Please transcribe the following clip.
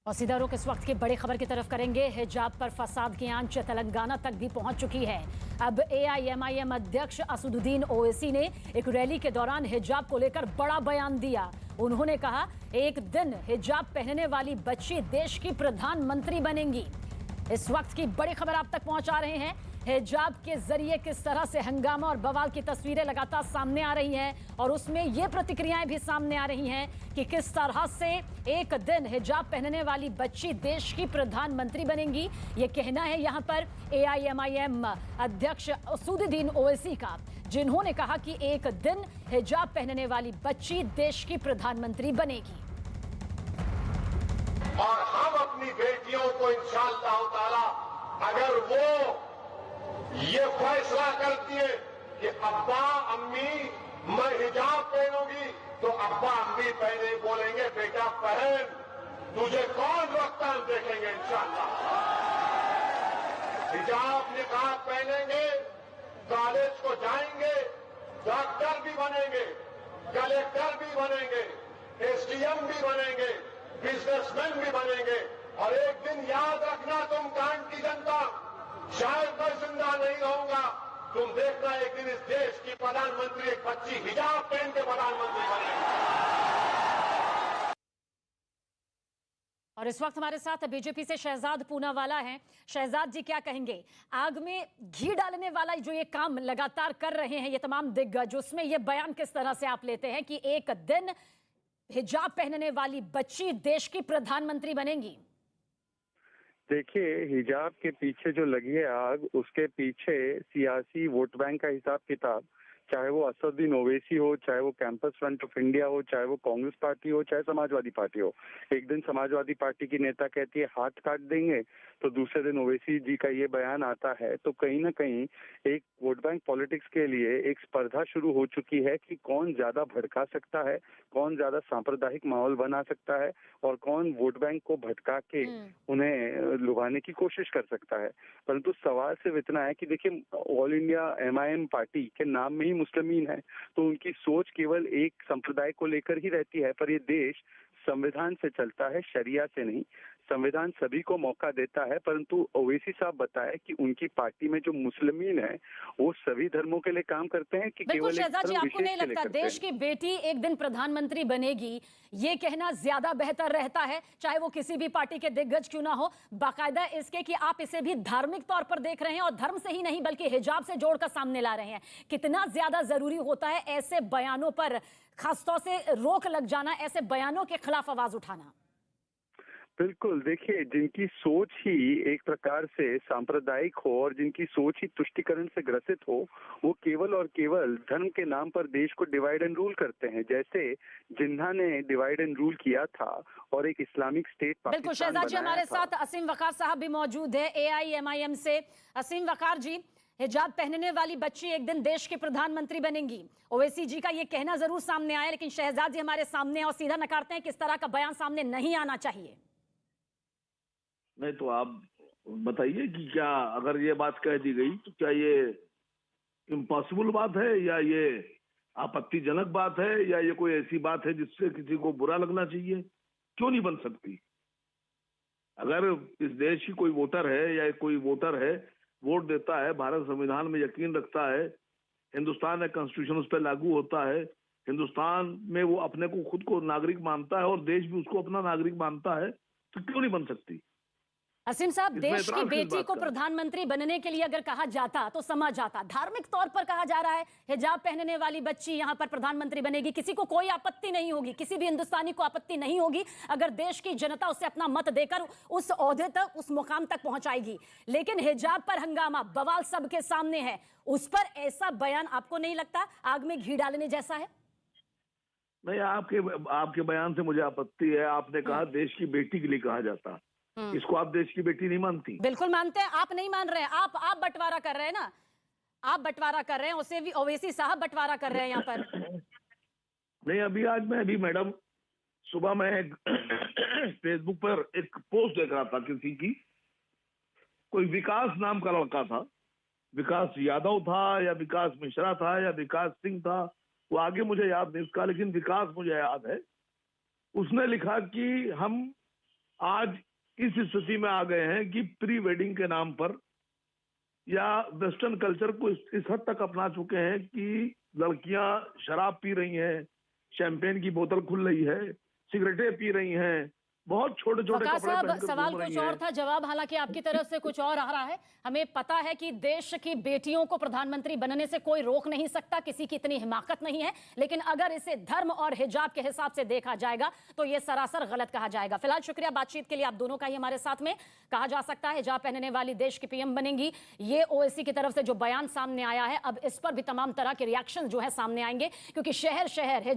और सीधा रुख इस वक्त की बड़ी खबर की तरफ करेंगे। हिजाब पर फसाद की आंच तेलंगाना तक भी पहुंच चुकी है। अब AIMIM अध्यक्ष असदुद्दीन ओवैसी ने एक रैली के दौरान हिजाब को लेकर बड़ा बयान दिया। उन्होंने कहा, एक दिन हिजाब पहनने वाली बच्ची देश की प्रधानमंत्री बनेंगी। इस वक्त की बड़ी खबर आप तक पहुंचा रहे हैं। हिजाब के जरिए किस तरह से हंगामा और बवाल की तस्वीरें लगातार सामने आ रही हैं और उसमें ये प्रतिक्रियाएं भी सामने आ रही हैं कि किस तरह से एक दिन हिजाब पहनने वाली बच्ची देश की प्रधानमंत्री बनेंगी। ये कहना है यहां पर AIMIM अध्यक्ष असदुद्दीन ओवैसी का, जिन्होंने कहा कि एक दिन हिजाब पहनने वाली बच्ची देश की प्रधानमंत्री बनेगी। और हम अपनी बेटियों को इंशाअल्लाह ताला अगर वो ये फैसला करती है कि अब्बा अम्मी मैं हिजाब पहनूंगी, तो अब्बा अम्मी पहने बोलेंगे बेटा पहन, तुझे कौन रोकता, हम देखेंगे इंशाअल्लाह। हिजाब निकाब पहनेंगे, कॉलेज को जाएंगे, डॉक्टर भी बनेंगे, कलेक्टर भी बनेंगे, SDM भी बनेंगे, बिजनेसमैन भी बनेंगे। और एक दिन याद रखना तुम कांड की जनता, शायद मैं जिंदा नहीं रहूंगा, तुम देखना एक दिन इस देश की प्रधानमंत्री एक बच्ची हिजाब पहन के प्रधानमंत्री बनेगी। और इस वक्त हमारे साथ बीजेपी से शहजाद पूनावाला हैं। शहजाद जी, क्या कहेंगे? आग में घी डालने वाला जो ये काम लगातार कर रहे हैं ये तमाम दिग्गज, उसमें ये बयान किस तरह से आप लेते हैं कि एक दिन हिजाब पहनने वाली बच्ची देश की प्रधानमंत्री बनेंगी? देखिए, हिजाब के पीछे जो लगी है आग, उसके पीछे सियासी वोट बैंक का हिसाब किताब, चाहे वो असदुद्दीन ओवैसी हो, चाहे वो कैंपस फ्रंट ऑफ इंडिया हो, चाहे वो कांग्रेस पार्टी हो, चाहे समाजवादी पार्टी हो। एक दिन समाजवादी पार्टी की नेता कहती है हाथ काट देंगे, तो दूसरे दिन ओवैसी जी का ये बयान आता है। तो कहीं ना कहीं एक वोट बैंक पॉलिटिक्स के लिए एक स्पर्धा शुरू हो चुकी है कि कौन ज्यादा भड़का सकता है, कौन ज्यादा सांप्रदायिक माहौल बना सकता है और कौन वोट बैंक को भटका के उन्हें लुभाने की कोशिश कर सकता है। परंतु सवाल सिर्फ इतना है कि देखिए, ऑल इंडिया MIM पार्टी के नाम में ही मुस्लिमीन है, तो उनकी सोच केवल एक संप्रदाय को लेकर ही रहती है। पर ये देश संविधान से चलता है, शरिया से नहीं। संविधान सभी को मौका देता है, परंतु ओवैसी साहब बताए कि उनकी पार्टी में जो मुस्लिमीन है वो सभी धर्मों के लिए काम करते हैं कि केवल शहजाद जी, आपको नहीं लगता देश की बेटी एक दिन प्रधानमंत्री बनेगी, ये कहना ज्यादा बेहतर रहता है, चाहे वो किसी भी पार्टी के दिग्गज क्यों ना हो, बाकायदा इसके कि आप इसे भी धार्मिक तौर पर देख रहे हैं और धर्म से ही नहीं बल्कि हिजाब से जोड़कर सामने ला रहे हैं। कितना ज्यादा जरूरी होता है ऐसे बयानों पर खासतौर से रोक लग जाना, ऐसे बयानों के खिलाफ आवाज उठाना? बिल्कुल, देखिए, जिनकी सोच ही एक प्रकार से सांप्रदायिक हो और जिनकी सोच ही तुष्टिकरण से ग्रसित हो, वो केवल और केवल धर्म के नाम पर देश को डिवाइड एंड रूल करते हैं, जैसे जिन्ना ने डिवाइड एंड रूल किया था और एक इस्लामिक स्टेट पाकिस्तान। बिल्कुल शहजाद जी, हमारे साथ असीम वकार साहब भी मौजूद है AIMIM से। असीम वकार जी, हिजाब पहनने वाली बच्ची एक दिन देश की प्रधानमंत्री बनेंगी, ओवैसी जी का ये कहना जरूर सामने आया, लेकिन शहजाद जी हमारे सामने और सीधा नकारते हैं किस तरह का बयान सामने नहीं आना चाहिए। नहीं तो आप बताइए कि क्या अगर ये बात कह दी गई तो क्या ये इम्पॉसिबल बात है या ये आपत्तिजनक बात है या ये कोई ऐसी बात है जिससे किसी को बुरा लगना चाहिए? क्यों नहीं बन सकती? अगर इस देश की कोई वोटर है या कोई वोटर है, वोट देता है, भारत संविधान में यकीन रखता है, हिंदुस्तान का कॉन्स्टिट्यूशन उस पर लागू होता है, हिंदुस्तान में वो अपने को खुद को नागरिक मानता है और देश भी उसको अपना नागरिक मानता है, तो क्यों नहीं बन सकती? असीम साहब, देश की बेटी को प्रधानमंत्री बनने के लिए अगर कहा जाता तो समझ आता, धार्मिक तौर पर कहा जा रहा है हिजाब पहनने वाली बच्ची यहां पर प्रधानमंत्री बनेगी, किसी को कोई आपत्ति नहीं होगी, किसी भी हिंदुस्तानी को आपत्ति नहीं होगी अगर देश की जनता उसे अपना मत देकर उस ओहदे तक, उस मुकाम तक पहुंचाएगी। लेकिन हिजाब पर हंगामा, बवाल सबके सामने है, उस पर ऐसा बयान आपको नहीं लगता आग में घी डालने जैसा है? नहीं, आपके बयान से मुझे आपत्ति है। आपने कहा देश की बेटी के लिए कहा जाता, इसको आप देश की बेटी नहीं मानती? बिल्कुल मानते हैं, आप नहीं मान रहे हैं, आप बंटवारा कर रहे हैं ना, आप बंटवारा कर रहे हैं, उसे भी ओवैसी साहब बंटवारा कर रहे हैं यहाँ पर। नहीं, अभी मैडम सुबह मैं फेसबुक पर एक पोस्ट देख रहा था, किसी की, कोई विकास नाम का लड़का था, विकास यादव था या विकास मिश्रा था या विकास सिंह था, वो आगे मुझे याद नहीं उसका, लेकिन विकास मुझे याद है। उसने लिखा कि हम आज इस स्थिति में आ गए हैं कि प्री वेडिंग के नाम पर या वेस्टर्न कल्चर को इस हद तक अपना चुके हैं कि लड़कियां शराब पी रही हैं, शैंपेन की बोतल खुल रही है, सिगरेटें पी रही हैं, बहुत छोटे छोटे वकार कपड़े साहब, पहनकर सवाल घूम रही कुछ और हैं। था, जवाब हालांकि आपकी तरफ से कुछ और आ रहा है। हमें पता है कि देश की बेटियों को प्रधानमंत्री बनने से कोई रोक नहीं सकता, किसी की इतनी हिमाकत नहीं है, लेकिन अगर इसे धर्म और हिजाब के हिसाब से देखा जाएगा तो यह सरासर गलत कहा जाएगा। फिलहाल शुक्रिया बातचीत के लिए आप दोनों का ही हमारे साथ में। कहा जा सकता है हिजाब पहनने वाली देश की पीएम बनेंगी। ये ओवैसी की तरफ से जो बयान सामने आया है, अब इस पर भी तमाम तरह के रिएक्शन जो है सामने आएंगे, क्योंकि शहर शहर हिजाब